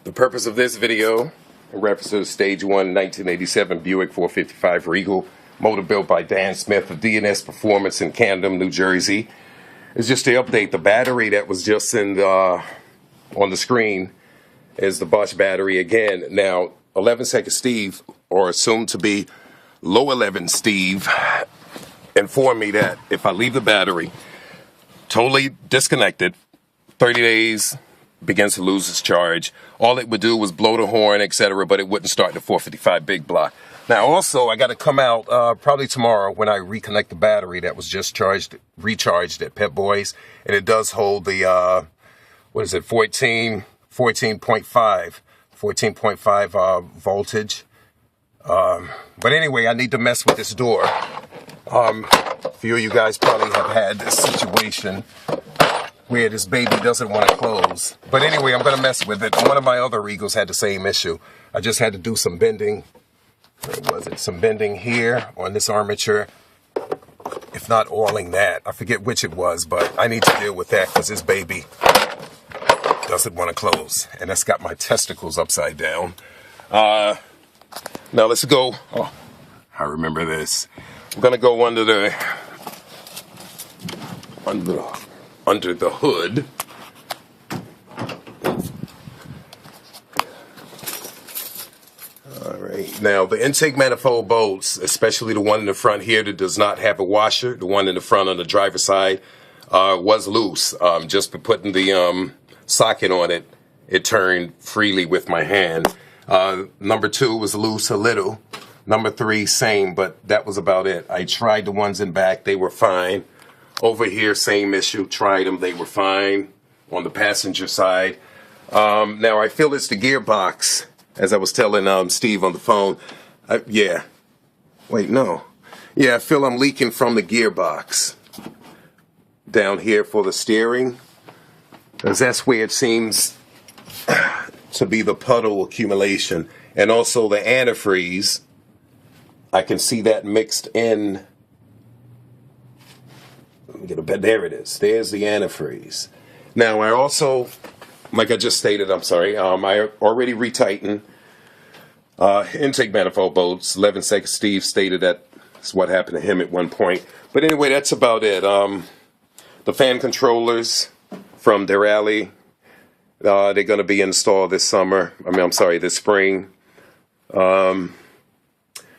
The purpose of this video, in reference to the Stage 1 1987 Buick 455 Regal, motor built by Dan Smith of D&S Performance in Camden, New Jersey, is just to update the battery that was just on the screen is the Bosch battery again. Now, 11-second Steve, or assumed to be low 11 Steve, informed me that if I leave the battery totally disconnected, 30 days, begins to lose its charge. All it would do was blow the horn, etc., but it wouldn't start the 455 big block. Now, also, I got to come out probably tomorrow when I reconnect the battery that was just recharged at Pep Boys, and it does hold the 14.5 voltage. But anyway, I need to mess with this door. A few of you guys probably have had this situation where this baby doesn't want to close. But anyway, I'm going to mess with it. One of my other Regals had the same issue. I just had to do some bending. Where was it? Some bending here on this armature. If not oiling that. I forget which it was, but I need to deal with that because this baby doesn't want to close. And that's got my testicles upside down. Now let's go. Oh, I remember this. I'm going to go under the hood. All right. Now, the intake manifold bolts, especially the one in the front here that does not have a washer, the one in the front on the driver's side, was loose. Just for putting the socket on it, it turned freely with my hand. Number 2 was loose a little. Number 3, same, but that was about it. I tried the ones in back. They were fine. Over here, same issue. Tried them. They were fine on the passenger side. Now, I feel it's the gearbox, as I was telling Steve on the phone. Yeah. Wait, no. Yeah, I feel I'm leaking from the gearbox down here for the steering, because that's where it seems to be the puddle accumulation. And also the antifreeze. I can see that mixed in. Let me get a bed. There it is. There's the antifreeze. Now, I also, like I just stated, I'm sorry, I already retightened intake manifold bolts. 11-second Steve stated that's what happened to him at one point. But anyway, that's about it. The fan controllers from Durali, they're going to be installed this summer. This spring.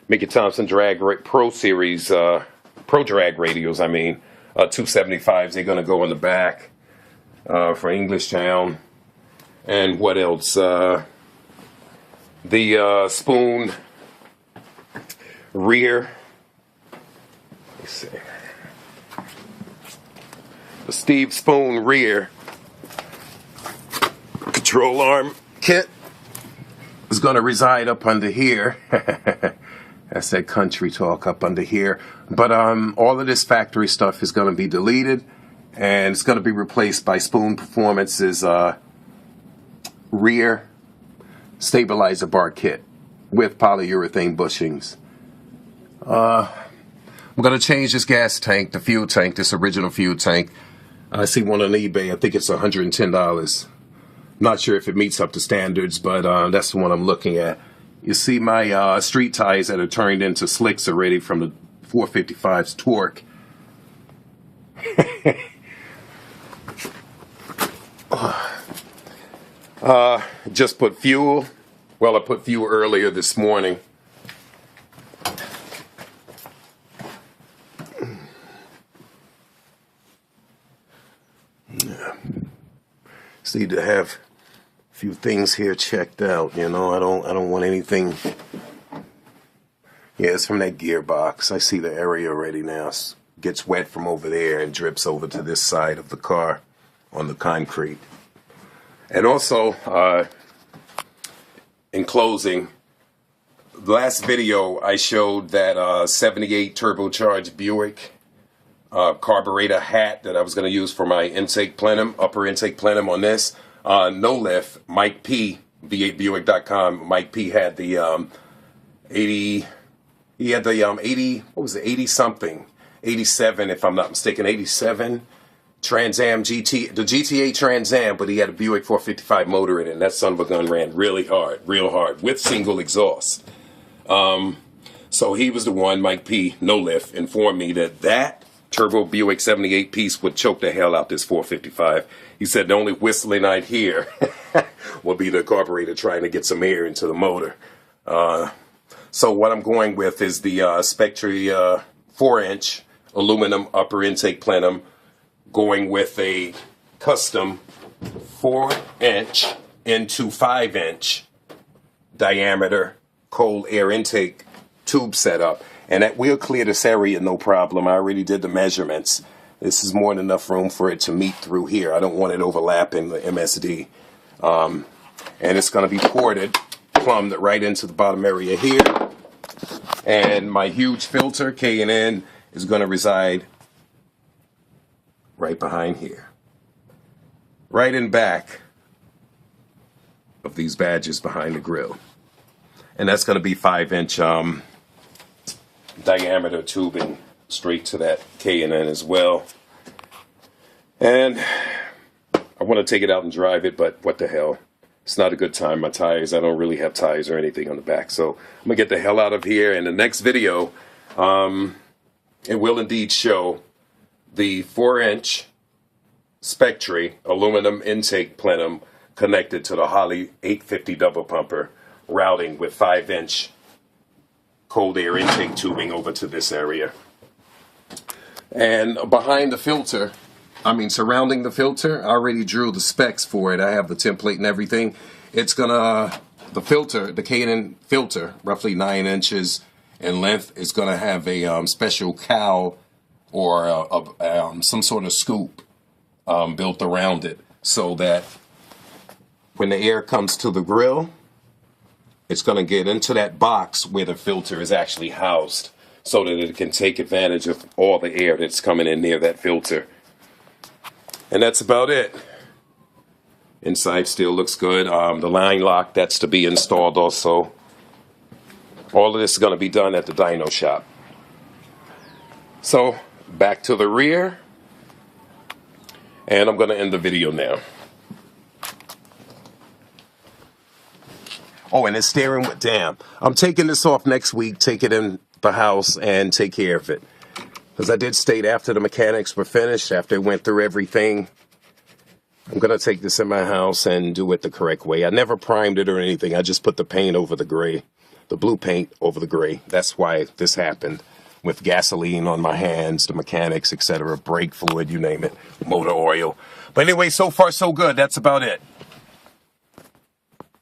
Mickey Thompson Pro Series, Pro Drag radials, 275s. They're going to go in the back for English Town. And what else? The spoon rear. Let's see. The Steve Spoon rear control arm kit is going to reside up under here. That's that country talk, up under here. But all of this factory stuff is going to be deleted, and it's going to be replaced by Spoon Performance's rear stabilizer bar kit with polyurethane bushings. I'm going to change this gas tank, the fuel tank, this original fuel tank. I see one on eBay. I think it's $110. Not sure if it meets up to standards, but that's the one I'm looking at. You see my street tires that are turned into slicks already from the 455's torque. Just put fuel. Well, I put fuel earlier this morning. Just need to have few things here checked out, I don't want anything. Yeah, it's from that gearbox. I see the area already now. It gets wet from over there and drips over to this side of the car on the concrete. And also, in closing, the last video I showed that 78 turbocharged Buick carburetor hat that I was going to use for my intake plenum, upper intake plenum on this. No lift, Mike P, V8Buick.com. Mike P had the 80, he had the 80, what was it, 80 something, 87 if I'm not mistaken, 87 Trans Am GT, the GTA Trans Am, but he had a Buick 455 motor in it, and that son of a gun ran really hard, real hard, with single exhaust. So he was the one, Mike P, No Lift, informed me that that turbo Buick 78 piece would choke the hell out this 455. He said the only whistling I'd hear will be the carburetor trying to get some air into the motor. So what I'm going with is the Spectre 4-inch aluminum upper intake plenum, going with a custom 4-inch into 5-inch diameter cold air intake tube setup. And that will clear this area no problem. I already did the measurements. This is more than enough room for it to meet through here. I don't want it overlapping the MSD. And it's going to be ported, plumbed right into the bottom area here. And my huge filter, K&N, is going to reside right behind here. Right in back of these badges behind the grill. And that's going to be 5-inch diameter tubing straight to that K&N as well. And I want to take it out and drive it, but what the hell. It's not a good time. My tires, I don't really have tires or anything on the back. So I'm going to get the hell out of here. In the next video, it will indeed show the 4-inch Spectre aluminum intake plenum connected to the Holley 850 double pumper, routing with 5-inch cold air intake tubing over to this area. And behind the filter, surrounding the filter, I already drew the specs for it. I have the template and everything. It's gonna, the K&N filter, roughly 9 inches in length, is gonna have a special cowl or some sort of scoop built around it, so that when the air comes to the grill, it's going to get into that box where the filter is actually housed, so that it can take advantage of all the air that's coming in near that filter. And that's about it. Inside still looks good. The line lock, that's to be installed also. All of this is going to be done at the dyno shop. So back to the rear, and I'm going to end the video now. Oh, and it's steering wheel. Damn. I'm taking this off next week, take it in the house, and take care of it. Because I did state after the mechanics were finished, after they went through everything, I'm going to take this in my house and do it the correct way. I never primed it or anything. I just put the paint over the gray, the blue paint over the gray. That's why this happened. With gasoline on my hands, the mechanics, etc., brake fluid, you name it, motor oil. But anyway, so far so good. That's about it.